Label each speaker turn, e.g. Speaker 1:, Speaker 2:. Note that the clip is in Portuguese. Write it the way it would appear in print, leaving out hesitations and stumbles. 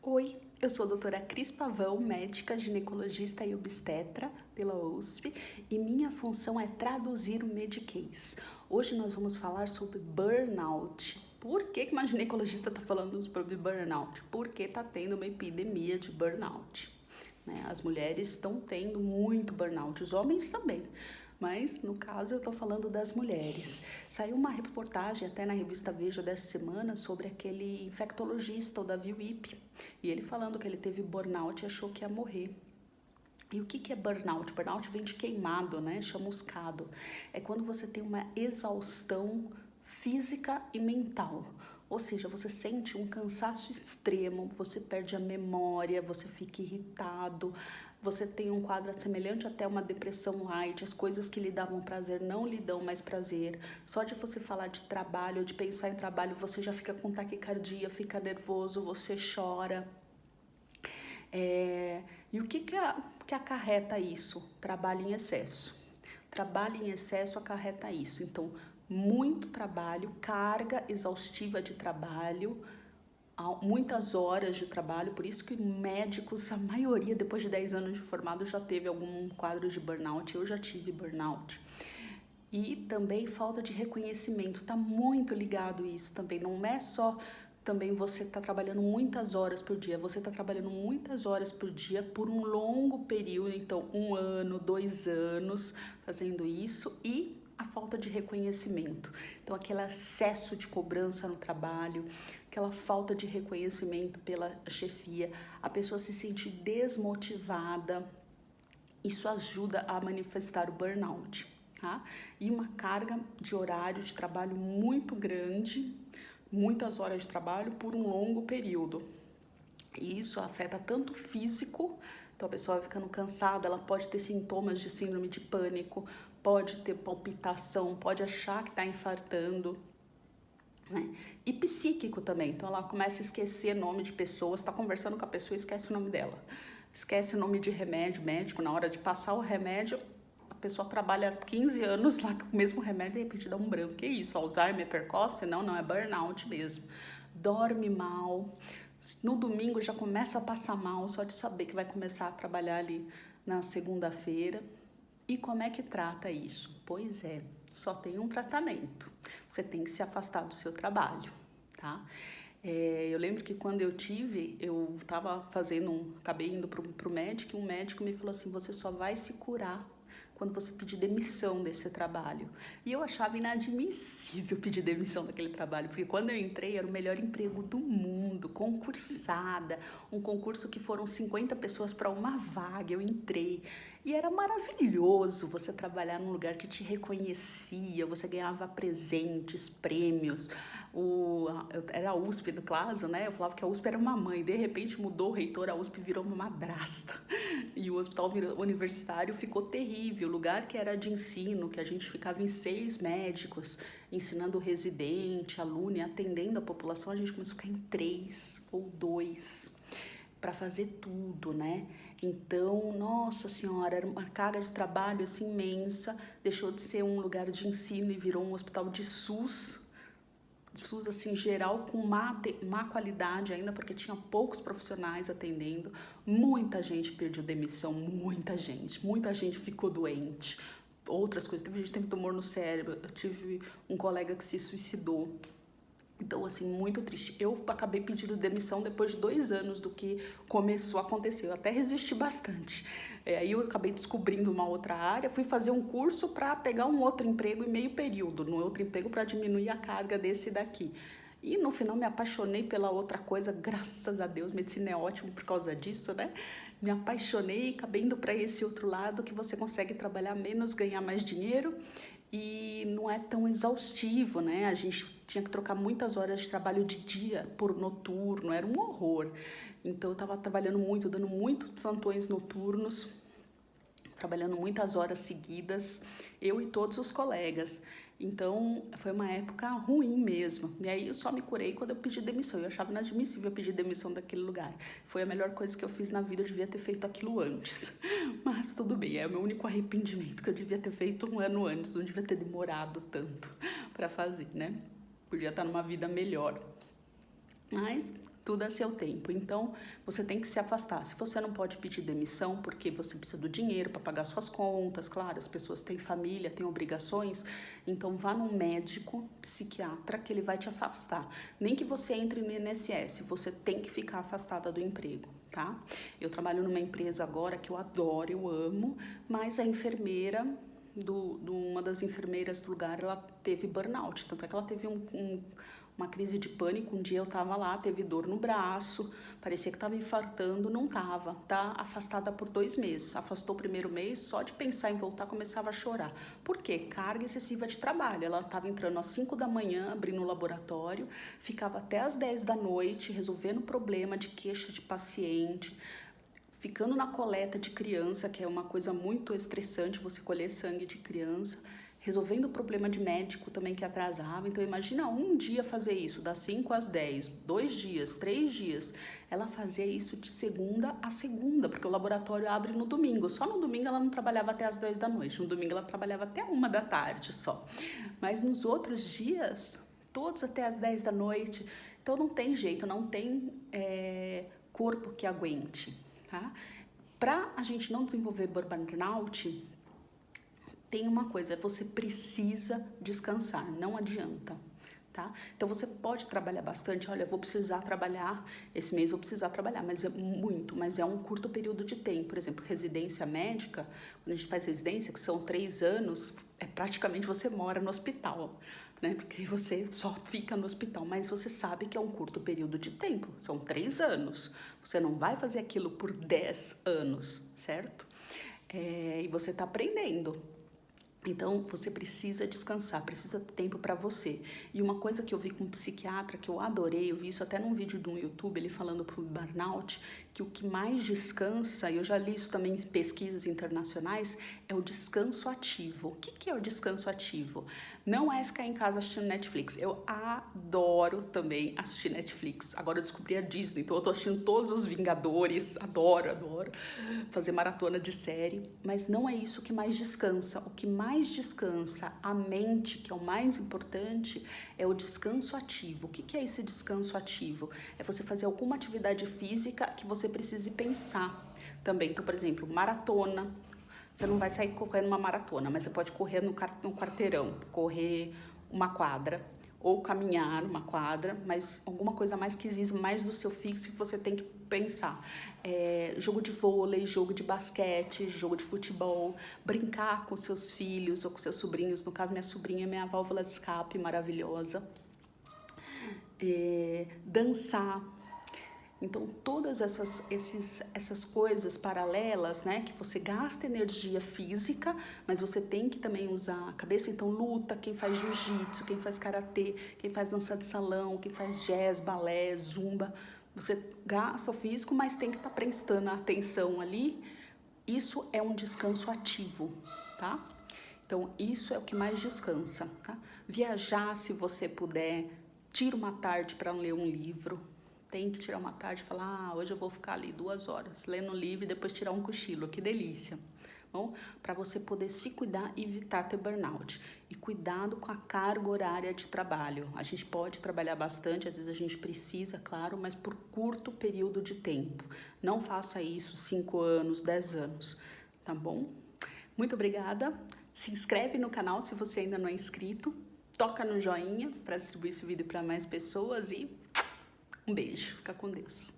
Speaker 1: Oi, eu sou a doutora Cris Pavão, médica, ginecologista e obstetra pela USP, e minha função é traduzir o Mediquês. Hoje nós vamos falar sobre burnout. Por que uma ginecologista está falando sobre burnout? Porque está tendo uma epidemia de burnout. As mulheres estão tendo muito burnout, os homens também. Mas, no caso, eu estou falando das mulheres. Saiu uma reportagem até na revista Veja dessa semana sobre aquele infectologista, o Davi Wipp, e ele falando que ele teve burnout e achou que ia morrer. E o que é burnout? Burnout vem de queimado, né? Chamuscado. É quando você tem uma exaustão física e mental. Ou seja, você sente um cansaço extremo, você perde a memória, você fica irritado, você tem um quadro semelhante até uma depressão light, as coisas que lhe davam prazer não lhe dão mais prazer. Só de você falar de trabalho, de pensar em trabalho, você já fica com taquicardia, fica nervoso, você chora. E o que acarreta isso? Trabalho em excesso. Trabalho em excesso acarreta isso. Então, muito trabalho, carga exaustiva de trabalho, muitas horas de trabalho, por isso que médicos, a maioria, depois de 10 anos de formado, já teve algum quadro de burnout. Eu já tive burnout. E também falta de reconhecimento, está muito ligado isso também. Não é só também você está trabalhando muitas horas por dia, você está trabalhando muitas horas por dia por um longo período, então 1 ano, 2 anos fazendo isso, e a falta de reconhecimento. Então aquele excesso de cobrança no trabalho, aquela falta de reconhecimento pela chefia, a pessoa se sente desmotivada, isso ajuda a manifestar o burnout. Tá? E uma carga de horário de trabalho muito grande, muitas horas de trabalho por um longo período. E isso afeta tanto o físico, então a pessoa vai ficando cansada, ela pode ter sintomas de síndrome de pânico, pode ter palpitação, pode achar que está infartando, né? E psíquico também, então ela começa a esquecer nome de pessoas, está conversando com a pessoa e esquece o nome dela. Esquece o nome de remédio médico, na hora de passar o remédio, a pessoa trabalha 15 anos lá com o mesmo remédio e de repente dá um branco. Que isso? Alzheimer precoce? Não, é burnout mesmo. Dorme mal. No domingo já começa a passar mal, só de saber que vai começar a trabalhar ali na segunda-feira. E como é que trata isso? Pois é, só tem um tratamento. Você tem que se afastar do seu trabalho, tá? Eu lembro que quando eu estava acabei indo pro médico, e um médico me falou assim, você só vai se curar quando você pedir demissão desse trabalho. E eu achava inadmissível pedir demissão daquele trabalho, porque quando eu entrei era o melhor emprego do mundo, concursada, um concurso que foram 50 pessoas para uma vaga, eu entrei. E era maravilhoso você trabalhar num lugar que te reconhecia, você ganhava presentes, prêmios. Era a USP, no caso, né? Eu falava que a USP era uma mãe, de repente mudou o reitor, a USP virou uma madrasta. E o hospital universitário ficou terrível, o lugar que era de ensino, que a gente ficava em 6 médicos, ensinando o residente, aluno e atendendo a população, a gente começou a ficar em 3 ou 2 para fazer tudo, né? Então, nossa senhora, era uma carga de trabalho assim imensa, deixou de ser um lugar de ensino e virou um hospital de SUS assim, geral, com má qualidade ainda, porque tinha poucos profissionais atendendo, muita gente perdeu demissão, muita gente ficou doente, outras coisas, teve gente que teve tumor no cérebro, eu tive um colega que se suicidou. Então, assim, muito triste. Eu acabei pedindo demissão depois de 2 anos do que começou a acontecer. Eu até resisti bastante. Aí eu acabei descobrindo uma outra área, fui fazer um curso para pegar um outro emprego em meio período, no outro emprego para diminuir a carga desse daqui. E no final me apaixonei pela outra coisa, graças a Deus, medicina é ótimo por causa disso, né? Me apaixonei e acabei indo para esse outro lado que você consegue trabalhar menos, ganhar mais dinheiro e não é tão exaustivo, né? A gente tinha que trocar muitas horas de trabalho de dia por noturno, era um horror. Então eu estava trabalhando muito, dando muitos plantões noturnos, trabalhando muitas horas seguidas, eu e todos os colegas. Então, foi uma época ruim mesmo. E aí, eu só me curei quando eu pedi demissão. Eu achava inadmissível eu pedir demissão daquele lugar. Foi a melhor coisa que eu fiz na vida, eu devia ter feito aquilo antes. Mas tudo bem, é o meu único arrependimento, que eu devia ter feito 1 ano antes, não devia ter demorado tanto para fazer, né? Podia estar numa vida melhor. Mas Tudo a seu tempo. Então, você tem que se afastar. Se você não pode pedir demissão porque você precisa do dinheiro para pagar suas contas, claro, as pessoas têm família, têm obrigações, então vá num médico, psiquiatra, que ele vai te afastar. Nem que você entre no INSS, você tem que ficar afastada do emprego, tá? Eu trabalho numa empresa agora que eu adoro, eu amo, mas a enfermeira, uma das enfermeiras do lugar, ela teve burnout, tanto é que ela teve uma crise de pânico. Um dia eu tava lá, teve dor no braço, parecia que tava infartando, não tava. Tá afastada por 2 meses. Afastou o primeiro mês, só de pensar em voltar começava a chorar. Por quê? Carga excessiva de trabalho. Ela tava entrando às 5 da manhã, abrindo o laboratório, ficava até às 10 da noite, resolvendo problema de queixa de paciente, ficando na coleta de criança, que é uma coisa muito estressante, você colher sangue de criança, resolvendo o problema de médico também que atrasava. Então imagina um dia fazer isso, das 5 às 10, 2 dias, 3 dias. Ela fazia isso de segunda a segunda, porque o laboratório abre no domingo. Só no domingo ela não trabalhava até às 10 da noite, no domingo ela trabalhava até 1 da tarde só. Mas nos outros dias, todos até às 10 da noite. Então não tem jeito, não tem corpo que aguente, tá? Para a gente não desenvolver burnout, tem uma coisa, você precisa descansar, não adianta, tá? Então você pode trabalhar bastante, olha, eu vou precisar trabalhar, esse mês vou precisar trabalhar, mas é um curto período de tempo. Por exemplo, residência médica, quando a gente faz residência, que são 3 anos, praticamente você mora no hospital, né? Porque você só fica no hospital, mas você sabe que é um curto período de tempo, são 3 anos, você não vai fazer aquilo por 10 anos, certo? E você tá aprendendo. Então, você precisa descansar, precisa ter tempo para você. E uma coisa que eu vi com um psiquiatra, que eu adorei, eu vi isso até num vídeo do YouTube, ele falando pro burnout, que o que mais descansa, e eu já li isso também em pesquisas internacionais, é o descanso ativo. O que é o descanso ativo? Não é ficar em casa assistindo Netflix. Eu adoro também assistir Netflix. Agora eu descobri a Disney, então eu tô assistindo todos os Vingadores, adoro fazer maratona de série, mas não é isso que mais descansa. O que mais descansa a mente, que é o mais importante, é o descanso ativo. O que é esse descanso ativo? É você fazer alguma atividade física que você precise pensar também. Então, por exemplo, maratona. Você não vai sair correndo uma maratona, mas você pode correr no quarteirão, correr uma quadra, ou caminhar uma quadra, mas alguma coisa mais que exige mais do seu fixo que você tem que pensar. Jogo de vôlei, jogo de basquete, jogo de futebol, brincar com seus filhos ou com seus sobrinhos. No caso, minha sobrinha é minha válvula de escape maravilhosa. Dançar. Então, todas essas coisas paralelas, né, que você gasta energia física, mas você tem que também usar a cabeça. Então, luta, quem faz jiu-jitsu, quem faz karatê, quem faz dança de salão, quem faz jazz, balé, zumba, você gasta o físico, mas tem que estar prestando atenção ali. Isso é um descanso ativo, tá? Então, isso é o que mais descansa, tá? Viajar, se você puder, tira uma tarde para ler um livro. Tem que tirar uma tarde e falar, hoje eu vou ficar ali 2 horas, lendo um livro e depois tirar um cochilo, que delícia. Bom, para você poder se cuidar e evitar ter burnout. E cuidado com a carga horária de trabalho. A gente pode trabalhar bastante, às vezes a gente precisa, claro, mas por curto período de tempo. Não faça isso 5 anos, 10 anos, tá bom? Muito obrigada. Se inscreve no canal se você ainda não é inscrito. Toca no joinha para distribuir esse vídeo para mais pessoas e um beijo. Fica com Deus.